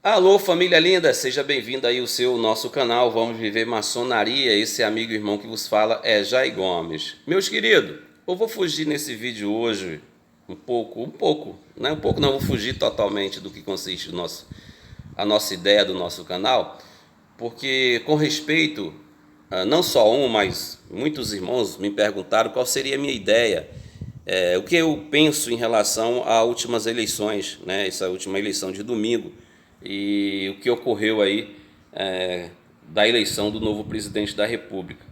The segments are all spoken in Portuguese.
Alô, família linda, seja bem-vindo aí ao nosso canal Vamos Viver Maçonaria. Esse amigo e irmão que vos fala é Jay Gomes. Meus queridos, eu vou fugir nesse vídeo hoje não, vou fugir totalmente do que consiste a nossa ideia do nosso canal, porque com respeito, não só mas muitos irmãos me perguntaram qual seria a minha ideia, o que eu penso em relação às últimas eleições, né, essa última eleição de domingo, e o que ocorreu aí da eleição do novo presidente da República.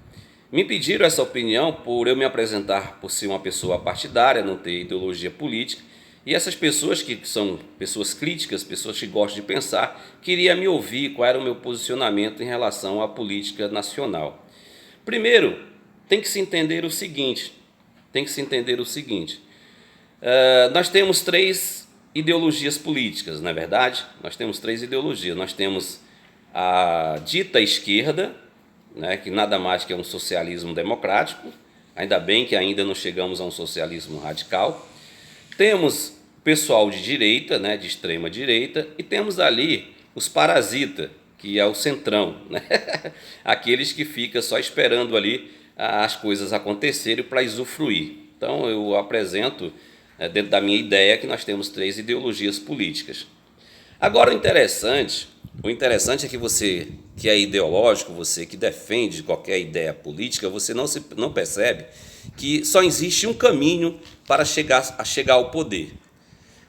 Me pediram essa opinião por eu me apresentar por ser uma pessoa partidária, não ter ideologia política, e essas pessoas que são pessoas críticas, pessoas que gostam de pensar, queriam me ouvir qual era o meu posicionamento em relação à política nacional. Primeiro, tem que se entender o seguinte, nós temos três ideologias políticas, não é verdade? Nós temos três ideologias. Nós temos a dita esquerda, né, que nada mais que é um socialismo democrático, ainda bem que ainda não chegamos a um socialismo radical. Temos o pessoal de direita, né, de extrema direita, e temos ali os parasitas, que é o centrão, né? Aqueles que ficam só esperando ali as coisas acontecerem para usufruir. Então eu apresento, dentro da minha ideia, que nós temos três ideologias políticas. Agora o interessante é que você que é ideológico, você que defende qualquer ideia política, você não percebe que só existe um caminho para chegar ao poder.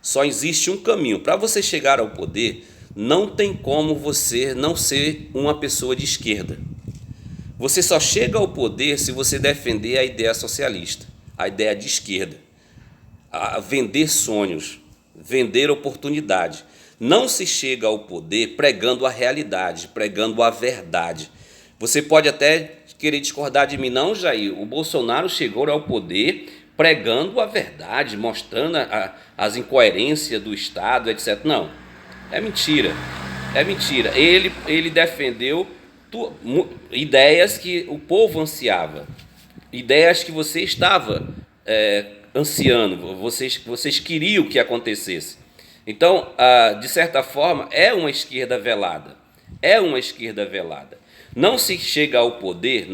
Só existe um caminho. Para você chegar ao poder, não tem como você não ser uma pessoa de esquerda. Você só chega ao poder se você defender a ideia socialista, a ideia de esquerda, a vender sonhos, vender oportunidade. Não se chega ao poder pregando a realidade, pregando a verdade. Você pode até querer discordar de mim, não, Jair, o Bolsonaro chegou ao poder pregando a verdade, mostrando as incoerências do Estado, etc. Não, é mentira, é mentira. Ele defendeu ideias que o povo ansiava, ideias que você estava ansiando, vocês queriam que acontecesse. Então, de certa forma, é uma esquerda velada. É uma esquerda velada. Não se chega ao poder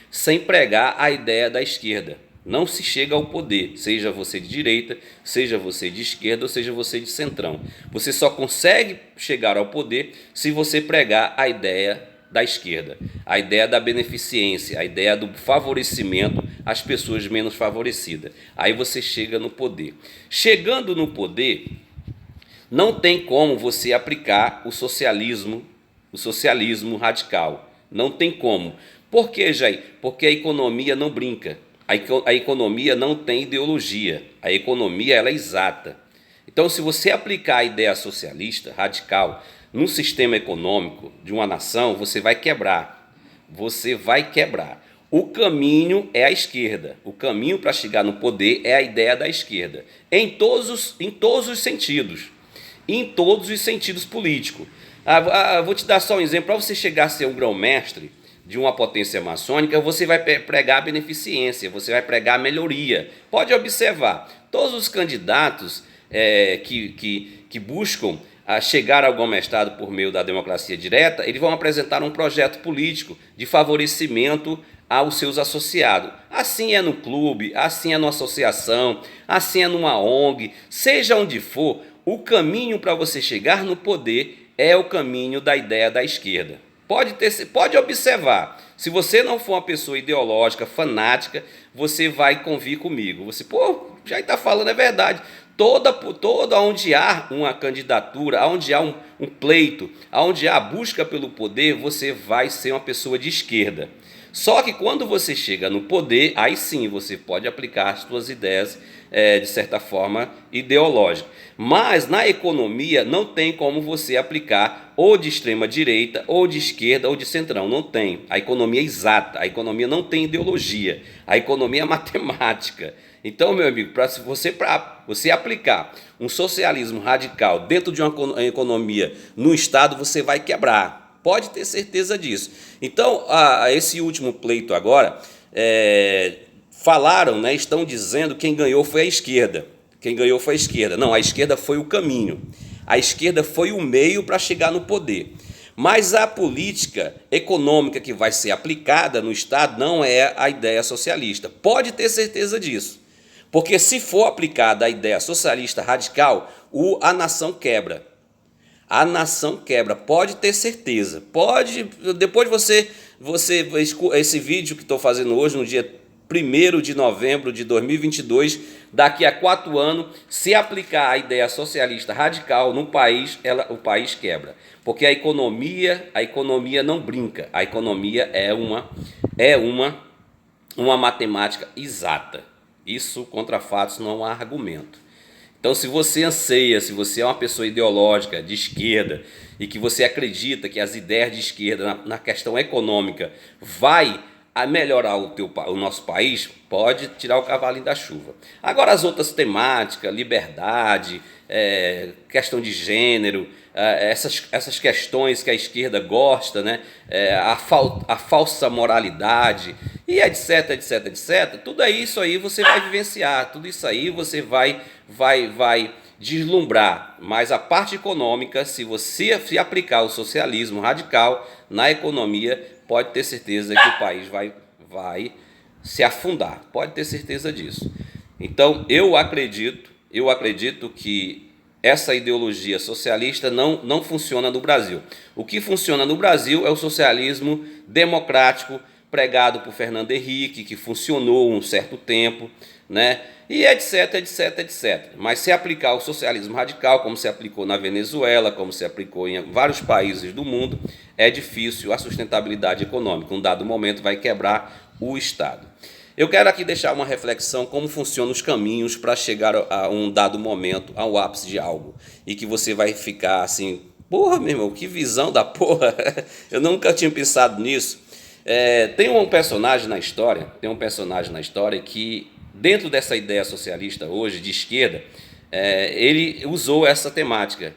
sem pregar a ideia da esquerda. Não se chega ao poder, seja você de direita, seja você de esquerda ou seja você de centrão. Você só consegue chegar ao poder se você pregar a ideia da esquerda, a ideia da beneficência, a ideia do favorecimento às pessoas menos favorecidas. Aí você chega no poder. Chegando no poder, não tem como você aplicar o socialismo radical. Não tem como. Por quê, Jair? Porque a economia não brinca. A economia não tem ideologia. A economia ela é exata. Então, se você aplicar a ideia socialista radical no sistema econômico de uma nação, você vai quebrar. Você vai quebrar. O caminho é a esquerda. O caminho para chegar no poder é a ideia da esquerda. Em todos os sentidos. Em todos os sentidos políticos. Vou te dar só um exemplo. Para você chegar a ser um grão-mestre de uma potência maçônica, você vai pregar a beneficência, você vai pregar a melhoria. Pode observar, todos os candidatos que buscam chegar ao grão-mestrado por meio da democracia direta, eles vão apresentar um projeto político de favorecimento aos seus associados. Assim é no clube, assim é numa associação, assim é numa ONG, seja onde for, o caminho para você chegar no poder é o caminho da ideia da esquerda. Pode observar, se você não for uma pessoa ideológica, fanática, você vai convir comigo. Você, já está falando, é verdade. Toda onde há uma candidatura, onde há um pleito, onde há busca pelo poder, você vai ser uma pessoa de esquerda. Só que quando você chega no poder, aí sim você pode aplicar as suas ideias, de certa forma, ideológicas. Mas na economia não tem como você aplicar ou de extrema direita, ou de esquerda, ou de centrão. Não tem. A economia é exata, a economia não tem ideologia, a economia é matemática. Então, meu amigo, para você aplicar um socialismo radical dentro de uma economia no Estado, você vai quebrar. Pode ter certeza disso. Então, esse último pleito agora, falaram, né, estão dizendo que quem ganhou foi a esquerda. Quem ganhou foi a esquerda. Não, a esquerda foi o caminho. A esquerda foi o meio para chegar no poder. Mas a política econômica que vai ser aplicada no Estado não é a ideia socialista. Pode ter certeza disso. Porque se for aplicada a ideia socialista radical, a nação quebra. A nação quebra, pode ter certeza. Pode, depois esse vídeo que estou fazendo hoje, no dia 1º de novembro de 2022, daqui a 4 anos, se aplicar a ideia socialista radical no país, o país quebra. Porque a economia não brinca, a economia é uma matemática exata. Isso, contra fatos, não há argumento. Então, se você anseia, se você é uma pessoa ideológica, de esquerda, e que você acredita que as ideias de esquerda na questão econômica vai melhorar o nosso país, pode tirar o cavalinho da chuva. Agora, as outras temáticas, liberdade, questão de gênero, essas questões que a esquerda gosta, né? A falsa moralidade, e etc, etc, etc, tudo isso aí você vai vivenciar, tudo isso aí você vai deslumbrar. Mas a parte econômica, se você aplicar o socialismo radical na economia, pode ter certeza que o país vai se afundar, pode ter certeza disso. Então, eu acredito que essa ideologia socialista não funciona no Brasil. O que funciona no Brasil é o socialismo democrático, pregado por Fernando Henrique, que funcionou um certo tempo, né? E etc, etc, etc. Mas se aplicar o socialismo radical, como se aplicou na Venezuela, como se aplicou em vários países do mundo, é difícil a sustentabilidade econômica. Um dado momento vai quebrar o Estado. Eu quero aqui deixar uma reflexão como funcionam os caminhos para chegar a um dado momento, ao ápice de algo. E que você vai ficar assim, porra, meu irmão, que visão da porra. Eu nunca tinha pensado nisso. Tem um personagem na história que, dentro dessa ideia socialista hoje, de esquerda, ele usou essa temática.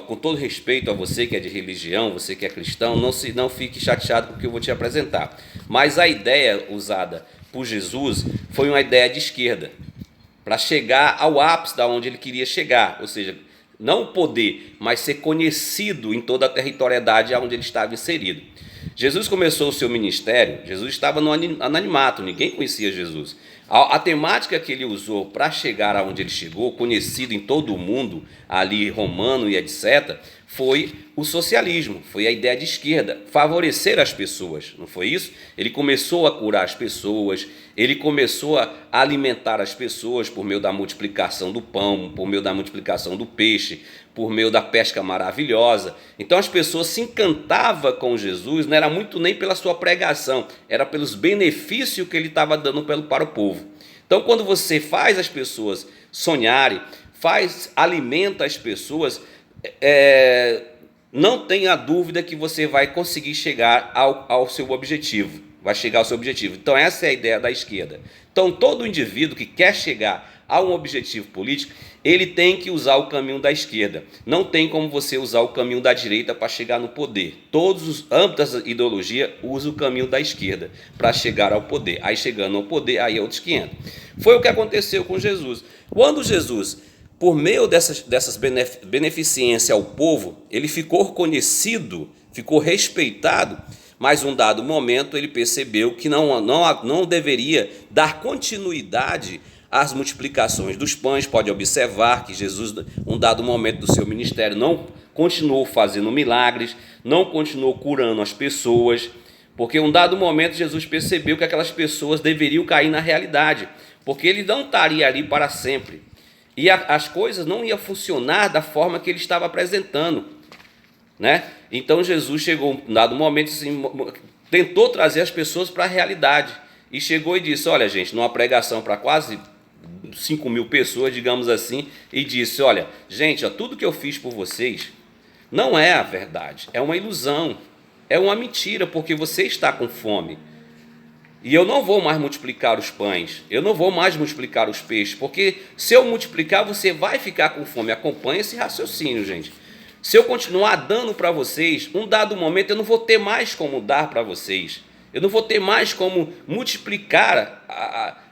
Com todo respeito a você que é de religião, você que é cristão, não fique chateado com o que eu vou te apresentar. Mas a ideia usada por Jesus foi uma ideia de esquerda, para chegar ao ápice da onde ele queria chegar, ou seja, não poder, mas ser conhecido em toda a territorialidade onde ele estava inserido. Jesus começou o seu ministério, Jesus estava no anonimato, ninguém conhecia Jesus. A temática que ele usou para chegar aonde ele chegou, conhecido em todo o mundo, ali romano e etc., foi o socialismo, foi a ideia de esquerda, favorecer as pessoas, não foi isso? Ele começou a curar as pessoas, ele começou a alimentar as pessoas por meio da multiplicação do pão, por meio da multiplicação do peixe, por meio da pesca maravilhosa. Então as pessoas se encantavam com Jesus, não era muito nem pela sua pregação, era pelos benefícios que ele estava dando para o povo. Então quando você faz as pessoas sonharem, alimenta as pessoas, não tenha dúvida que você vai conseguir chegar ao seu objetivo, vai chegar ao seu objetivo. Então essa é a ideia da esquerda. Então todo indivíduo que quer chegar a um objetivo político, ele tem que usar o caminho da esquerda. Não tem como você usar o caminho da direita para chegar no poder. Todos os âmbitos da ideologia usam o caminho da esquerda para chegar ao poder. Aí chegando ao poder, aí é outros 500. Foi o que aconteceu com Jesus. Quando Jesus, por meio dessas beneficências ao povo, ele ficou conhecido, ficou respeitado, mas um dado momento ele percebeu que não deveria dar continuidade às multiplicações dos pães. Pode observar que Jesus, um dado momento do seu ministério, não continuou fazendo milagres, não continuou curando as pessoas, porque um dado momento Jesus percebeu que aquelas pessoas deveriam cair na realidade, porque ele não estaria ali para sempre. E as coisas não iam funcionar da forma que ele estava apresentando, né? Então Jesus chegou um dado momento, assim, tentou trazer as pessoas para a realidade, e chegou e disse: olha gente, numa pregação para quase 5.000 pessoas, digamos assim, e disse: olha gente, tudo que eu fiz por vocês não é a verdade, é uma ilusão, é uma mentira, porque você está com fome. E eu não vou mais multiplicar os pães, eu não vou mais multiplicar os peixes, porque se eu multiplicar, você vai ficar com fome. Acompanhe esse raciocínio, gente. Se eu continuar dando para vocês, um dado momento eu não vou ter mais como dar para vocês. Eu não vou ter mais como multiplicar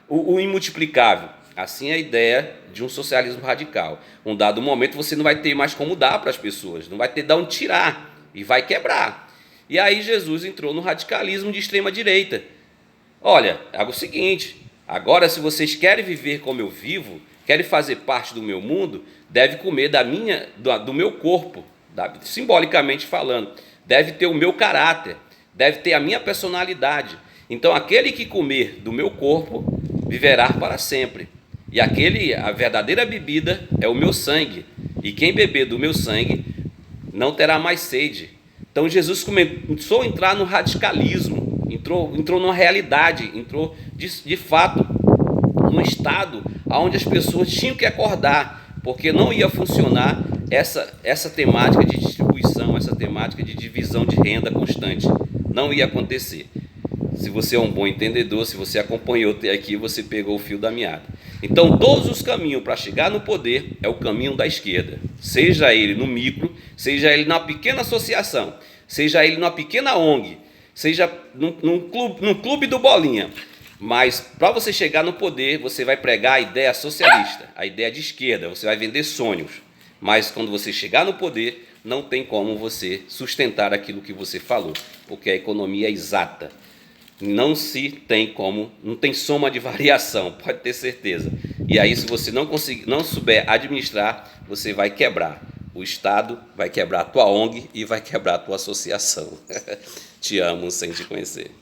o imultiplicável. Assim é a ideia de um socialismo radical. Um dado momento você não vai ter mais como dar para as pessoas, não vai ter de onde tirar e vai quebrar. E aí Jesus entrou no radicalismo de extrema direita. Olha, é o seguinte, agora se vocês querem viver como eu vivo, querem fazer parte do meu mundo, deve comer do meu corpo, simbolicamente falando, deve ter o meu caráter, deve ter a minha personalidade. Então aquele que comer do meu corpo viverá para sempre. E a verdadeira bebida é o meu sangue. E quem beber do meu sangue não terá mais sede. Então Jesus começou a entrar no radicalismo, entrou numa realidade, entrou de fato num estado onde as pessoas tinham que acordar, porque não ia funcionar essa temática de distribuição, essa temática de divisão de renda constante. Não ia acontecer. Se você é um bom entendedor, se você acompanhou até aqui, você pegou o fio da meada. Então, todos os caminhos para chegar no poder é o caminho da esquerda. Seja ele no micro, seja ele numa pequena associação, seja ele numa pequena ONG, seja num clube do Bolinha. Mas para você chegar no poder, você vai pregar a ideia socialista, a ideia de esquerda, você vai vender sonhos. Mas quando você chegar no poder, não tem como você sustentar aquilo que você falou, porque a economia é exata. Não se tem como, não tem soma de variação, pode ter certeza. E aí, se você não souber administrar, você vai quebrar o Estado, vai quebrar a tua ONG e vai quebrar a tua associação. Te amo sem te conhecer.